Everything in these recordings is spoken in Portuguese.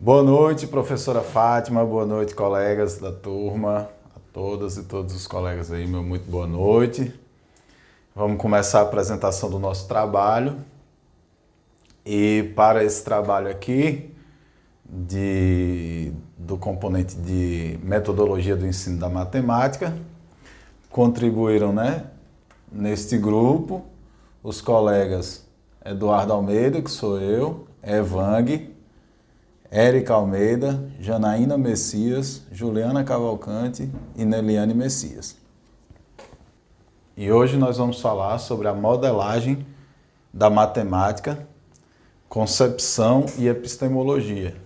Boa noite, professora Fátima, boa noite, colegas da turma, a todas e todos os colegas aí, meu muito boa noite. Vamos começar a apresentação do nosso trabalho. E para esse trabalho aqui, do componente de metodologia do ensino da matemática, contribuíram, neste grupo os colegas Eduardo Almeida, que sou eu, Evang, Érica Almeida, Janaína Messias, Juliana Cavalcante e Neliane Messias. E hoje nós vamos falar sobre a modelagem da matemática, concepção e epistemologia,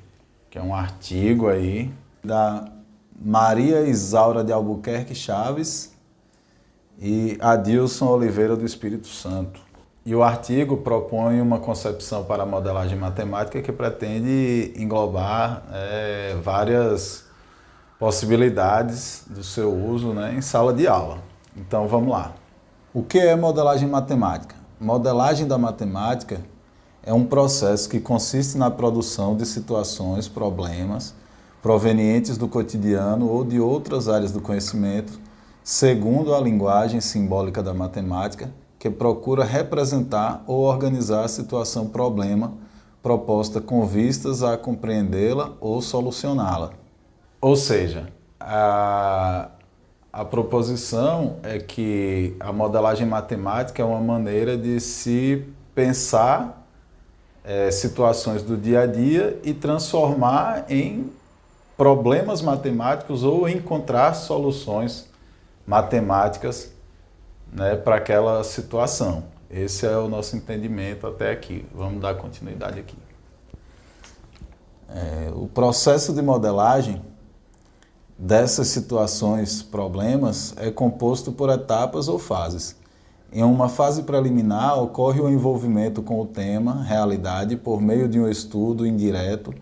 que é um artigo aí da Maria Isaura de Albuquerque Chaves e Adilson Oliveira do Espírito Santo. E o artigo propõe uma concepção para a modelagem matemática que pretende englobar várias possibilidades do seu uso em sala de aula. Então vamos lá. O que é modelagem matemática? Modelagem da matemática é um processo que consiste na produção de situações, problemas, provenientes do cotidiano ou de outras áreas do conhecimento, segundo a linguagem simbólica da matemática, que procura representar ou organizar a situação-problema proposta com vistas a compreendê-la ou solucioná-la. Ou seja, a proposição é que a modelagem matemática é uma maneira de se pensar situações do dia a dia e transformar em problemas matemáticos ou encontrar soluções matemáticas para aquela situação. Esse é o nosso entendimento até aqui. Vamos dar continuidade aqui. O processo de modelagem dessas situações, problemas, é composto por etapas ou fases. Em uma fase preliminar, ocorre o envolvimento com o tema, realidade, por meio de um estudo indireto,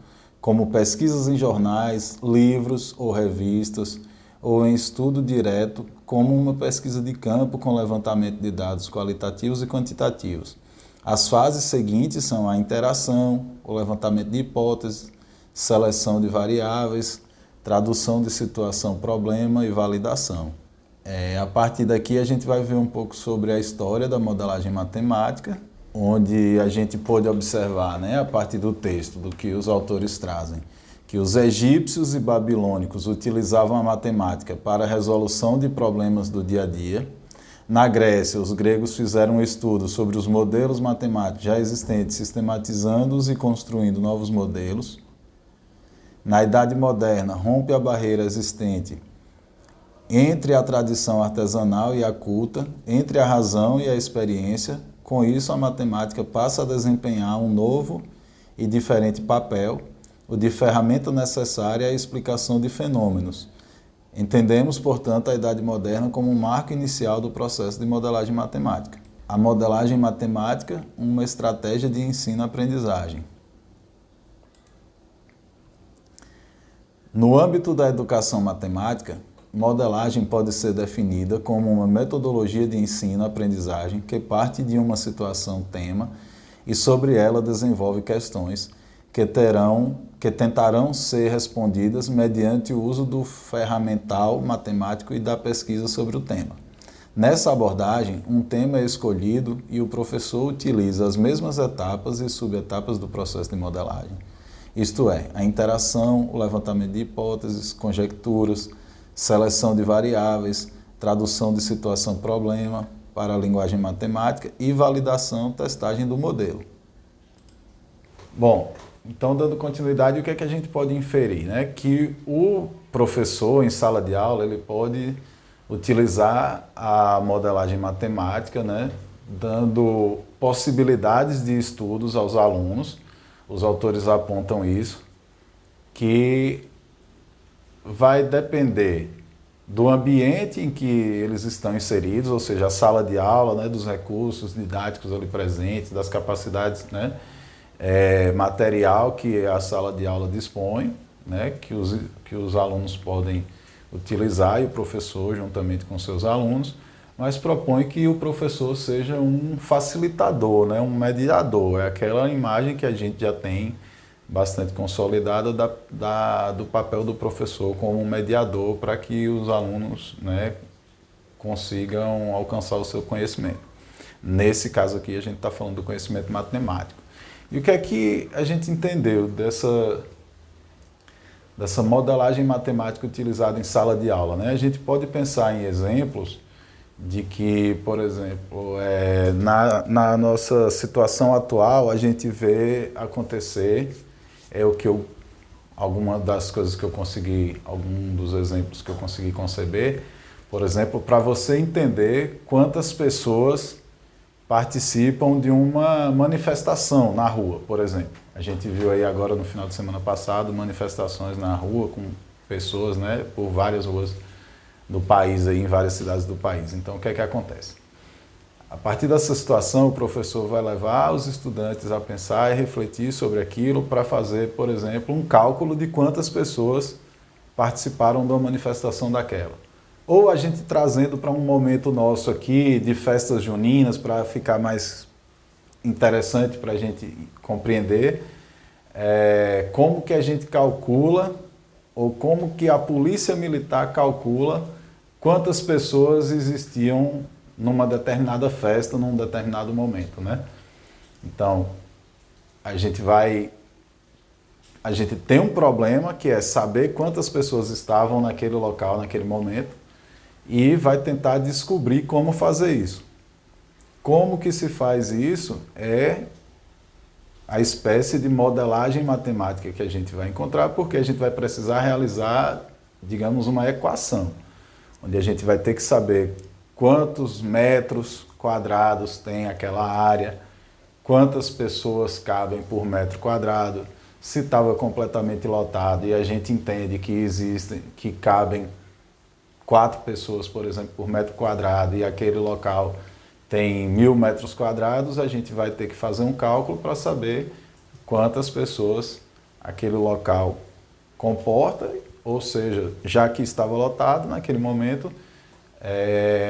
como pesquisas em jornais, livros ou revistas, ou em estudo direto, como uma pesquisa de campo com levantamento de dados qualitativos e quantitativos. As fases seguintes são a interação, o levantamento de hipóteses, seleção de variáveis, tradução de situação-problema e validação. A partir daqui a gente vai ver um pouco sobre a história da modelagem matemática, onde a gente pôde observar, a partir do texto, do que os autores trazem, que os egípcios e babilônicos utilizavam a matemática para a resolução de problemas do dia a dia. Na Grécia, os gregos fizeram um estudo sobre os modelos matemáticos já existentes, sistematizando-os e construindo novos modelos. Na Idade Moderna, rompe a barreira existente entre a tradição artesanal e a culta, entre a razão e a experiência. Com isso, a matemática passa a desempenhar um novo e diferente papel, o de ferramenta necessária à explicação de fenômenos. Entendemos, portanto, a Idade Moderna como um marco inicial do processo de modelagem matemática. A modelagem matemática, uma estratégia de ensino-aprendizagem. No âmbito da educação matemática, modelagem pode ser definida como uma metodologia de ensino-aprendizagem que parte de uma situação-tema e sobre ela desenvolve questões que tentarão ser respondidas mediante o uso do ferramental matemático e da pesquisa sobre o tema. Nessa abordagem, um tema é escolhido e o professor utiliza as mesmas etapas e subetapas do processo de modelagem. Isto é, a interação, o levantamento de hipóteses, conjecturas, seleção de variáveis, tradução de situação-problema para a linguagem matemática e validação, testagem do modelo. Bom, então dando continuidade, o que é que a gente pode inferir? Que o professor em sala de aula ele pode utilizar a modelagem matemática, dando possibilidades de estudos aos alunos. Os autores apontam isso, que vai depender do ambiente em que eles estão inseridos, ou seja, a sala de aula, dos recursos didáticos ali presentes, das capacidades material que a sala de aula dispõe, que os alunos podem utilizar e o professor juntamente com seus alunos, mas propõe que o professor seja um facilitador, um mediador, é aquela imagem que a gente já tem bastante consolidada do papel do professor como um mediador para que os alunos, né, consigam alcançar o seu conhecimento. Nesse caso aqui, a gente está falando do conhecimento matemático. E o que é que a gente entendeu dessa modelagem matemática utilizada em sala de aula, né? A gente pode pensar em exemplos de que, por exemplo, na nossa situação atual, a gente vê acontecer, alguma das coisas que eu consegui, algum dos exemplos que eu consegui conceber, por exemplo, para você entender quantas pessoas participam de uma manifestação na rua, por exemplo. A gente viu aí agora no final de semana passado manifestações na rua com pessoas, né, por várias ruas do país, aí, em várias cidades do país. Então, o que é que acontece? A partir dessa situação, o professor vai levar os estudantes a pensar e refletir sobre aquilo para fazer, por exemplo, um cálculo de quantas pessoas participaram da manifestação daquela. Ou a gente trazendo para um momento nosso aqui de festas juninas, para ficar mais interessante para a gente compreender, como que a gente calcula, ou como que a polícia militar calcula quantas pessoas existiam numa determinada festa, num determinado momento, né? Então, a gente tem um problema que é saber quantas pessoas estavam naquele local, naquele momento, e vai tentar descobrir como fazer isso. Como que se faz isso é a espécie de modelagem matemática que a gente vai encontrar, porque a gente vai precisar realizar, digamos, uma equação, onde a gente vai ter que saber quantos metros quadrados tem aquela área, quantas pessoas cabem por metro quadrado, se estava completamente lotado e a gente entende que cabem 4 pessoas, por exemplo, por metro quadrado e aquele local tem 1000 metros quadrados, a gente vai ter que fazer um cálculo para saber quantas pessoas aquele local comporta, ou seja, já que estava lotado naquele momento,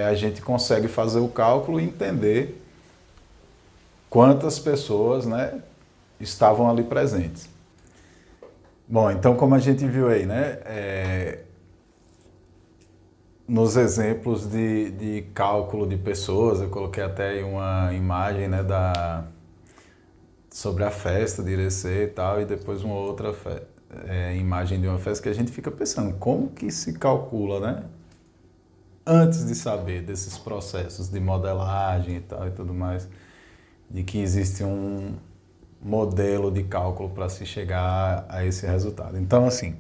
a gente consegue fazer o cálculo e entender quantas pessoas, né, estavam ali presentes. Bom, então como a gente viu aí, né, nos exemplos de cálculo de pessoas, eu coloquei até aí uma imagem, né, sobre a festa de Irecê e tal, e depois uma outra imagem de uma festa que a gente fica pensando, como que se calcula, né? Antes de saber desses processos de modelagem e tal e tudo mais, de que existe um modelo de cálculo para se chegar a esse resultado. Então, assim,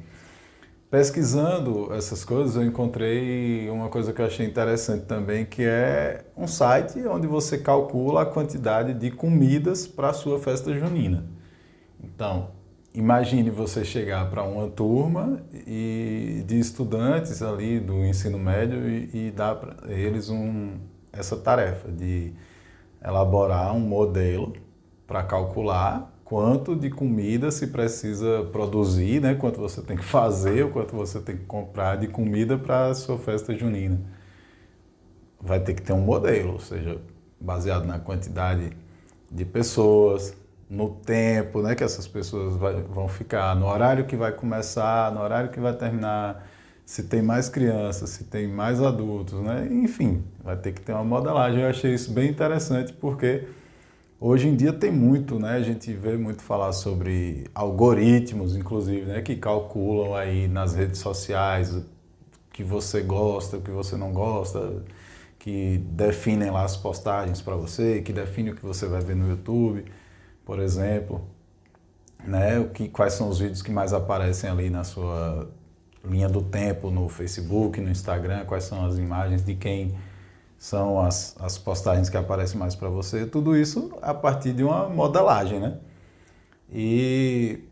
pesquisando essas coisas, eu encontrei uma coisa que eu achei interessante também, que é um site onde você calcula a quantidade de comidas para a sua festa junina. Então, imagine você chegar para uma turma de estudantes ali do ensino médio e dar para eles essa tarefa de elaborar um modelo para calcular quanto de comida se precisa produzir, né? Quanto você tem que fazer, o quanto você tem que comprar de comida para a sua festa junina. Vai ter que ter um modelo, ou seja, baseado na quantidade de pessoas, no tempo, né, que essas pessoas vão ficar, no horário que vai começar, no horário que vai terminar, se tem mais crianças, se tem mais adultos, né? Enfim, vai ter que ter uma modelagem. Eu achei isso bem interessante porque hoje em dia tem muito, né? A gente vê muito falar sobre algoritmos, inclusive, né, que calculam aí nas redes sociais o que você gosta, o que você não gosta, que definem lá as postagens para você, que definem o que você vai ver no YouTube, por exemplo, né? Quais são os vídeos que mais aparecem ali na sua linha do tempo, no Facebook, no Instagram, quais são as imagens de quem são as postagens que aparecem mais para você, tudo isso a partir de uma modelagem, né? E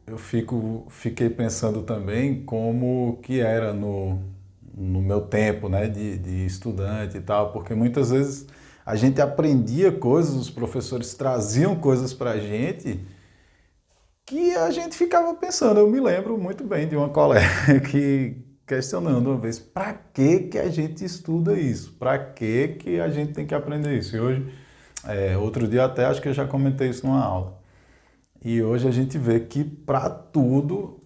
eu fiquei pensando também como que era no meu tempo, né, de estudante e tal, porque muitas vezes a gente aprendia coisas, os professores traziam coisas para a gente que a gente ficava pensando. Eu me lembro muito bem de uma colega que questionando uma vez, para que a gente estuda isso? Para que a gente tem que aprender isso? E hoje, outro dia até acho que eu já comentei isso numa aula. E hoje a gente vê que para tudo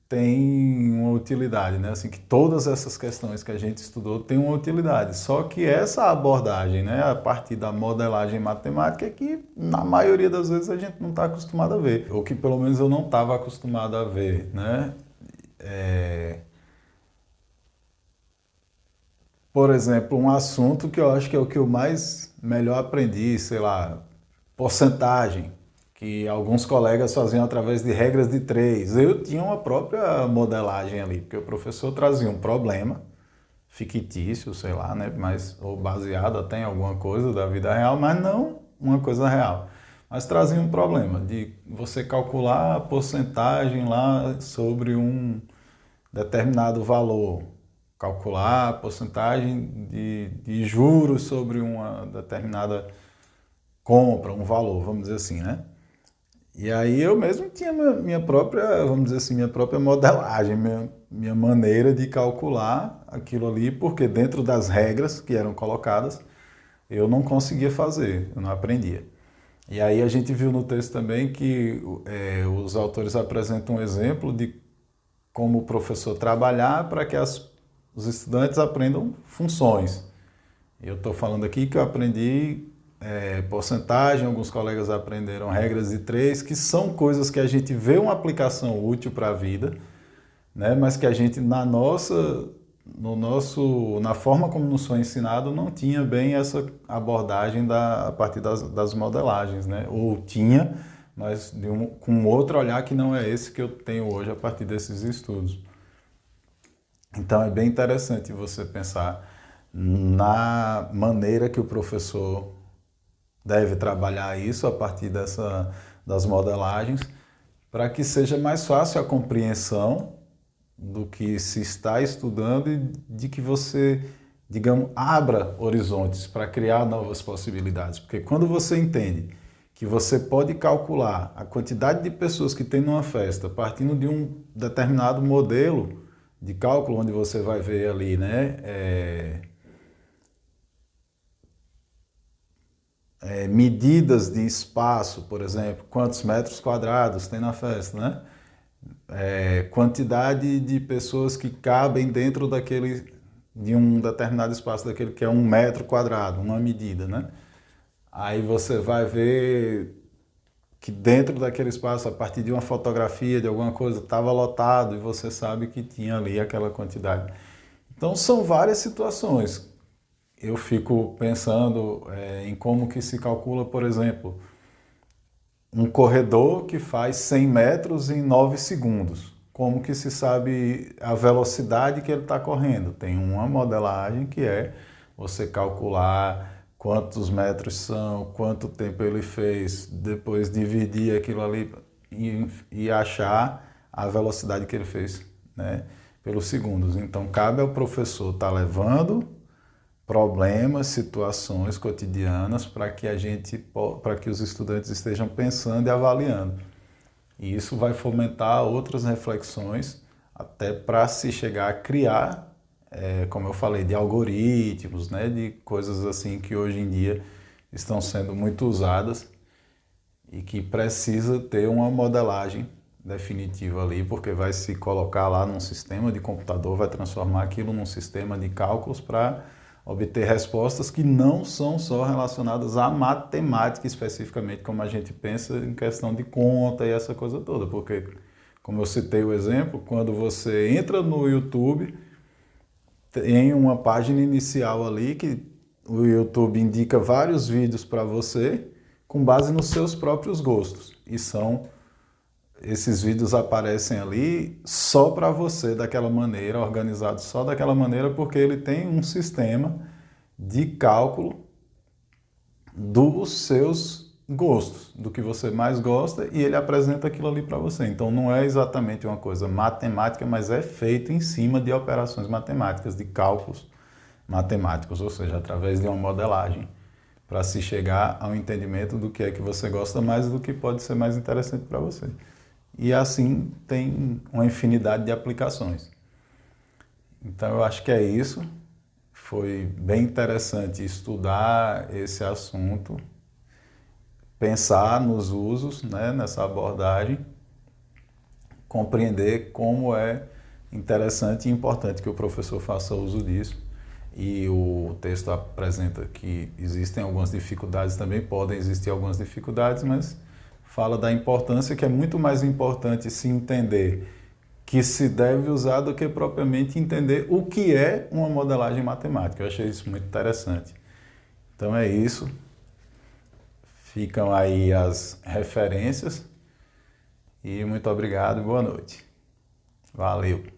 tem uma utilidade, né? Assim, que todas essas questões que a gente estudou têm uma utilidade. Só que essa abordagem, né, a partir da modelagem matemática, é que na maioria das vezes a gente não está acostumado a ver. Ou que pelo menos eu não estava acostumado a ver, né? Por exemplo, um assunto que eu acho que é o que eu mais melhor aprendi, sei lá, porcentagem, que alguns colegas faziam através de regras de três. Eu tinha uma própria modelagem ali, porque o professor trazia um problema fictício, sei lá, né, mas ou baseado até em alguma coisa da vida real, mas não uma coisa real. Mas trazia um problema de você calcular a porcentagem lá sobre um determinado valor, calcular a porcentagem de juros sobre uma determinada compra, um valor, vamos dizer assim, né? E aí eu mesmo tinha minha própria, vamos dizer assim, minha própria modelagem, minha maneira de calcular aquilo ali, porque dentro das regras que eram colocadas, eu não conseguia fazer, eu não aprendia. E aí a gente viu no texto também que os autores apresentam um exemplo de como o professor trabalhar para que os estudantes aprendam funções. Eu estou falando aqui que eu aprendi porcentagem, alguns colegas aprenderam regras de três, que são coisas que a gente vê uma aplicação útil para a vida, né? Mas que a gente na forma como nos foi ensinado não tinha bem essa abordagem a partir das modelagens, né? Ou tinha, mas com outro olhar que não é esse que eu tenho hoje a partir desses estudos. Então é bem interessante você pensar na maneira que o professor deve trabalhar isso a partir das modelagens, para que seja mais fácil a compreensão do que se está estudando e de que você, digamos, abra horizontes para criar novas possibilidades. Porque quando você entende que você pode calcular a quantidade de pessoas que tem numa festa partindo de um determinado modelo de cálculo, onde você vai ver ali, né, medidas de espaço, por exemplo, quantos metros quadrados tem na festa, né? Quantidade de pessoas que cabem dentro de um determinado espaço, daquele que é 1 metro quadrado, uma medida, né? Aí você vai ver que dentro daquele espaço, a partir de uma fotografia, de alguma coisa, estava lotado e você sabe que tinha ali aquela quantidade. Então são várias situações. Eu fico pensando em como que se calcula, por exemplo, um corredor que faz 100 metros em 9 segundos. Como que se sabe a velocidade que ele está correndo? Tem uma modelagem que é você calcular quantos metros são, quanto tempo ele fez, depois dividir aquilo ali e achar a velocidade que ele fez, né, pelos segundos. Então cabe ao professor estar levando problemas, situações cotidianas para que os estudantes estejam pensando e avaliando. E isso vai fomentar outras reflexões até para se chegar a criar, como eu falei, de algoritmos, né, de coisas assim que hoje em dia estão sendo muito usadas e que precisa ter uma modelagem definitiva ali, porque vai se colocar lá num sistema de computador, vai transformar aquilo num sistema de cálculos para obter respostas que não são só relacionadas à matemática especificamente, como a gente pensa em questão de conta e essa coisa toda, porque, como eu citei o exemplo, quando você entra no YouTube, tem uma página inicial ali que o YouTube indica vários vídeos para você com base nos seus próprios gostos. Esses vídeos aparecem ali só para você, daquela maneira, organizado só daquela maneira, porque ele tem um sistema de cálculo dos seus gostos, do que você mais gosta, e ele apresenta aquilo ali para você. Então não é exatamente uma coisa matemática, mas é feito em cima de operações matemáticas, de cálculos matemáticos, ou seja, através de uma modelagem, para se chegar ao entendimento do que é que você gosta mais e do que pode ser mais interessante para você. E assim tem uma infinidade de aplicações. Então eu acho que é isso. Foi bem interessante estudar esse assunto pensar nos usos, né, nessa abordagem, compreender como é interessante e importante que o professor faça uso disso. E o texto apresenta que existem algumas dificuldades também, podem existir algumas dificuldades, mas fala da importância, que é muito mais importante se entender que se deve usar do que propriamente entender o que é uma modelagem matemática. Eu achei isso muito interessante. Então é isso. Ficam aí as referências e muito obrigado e boa noite. Valeu!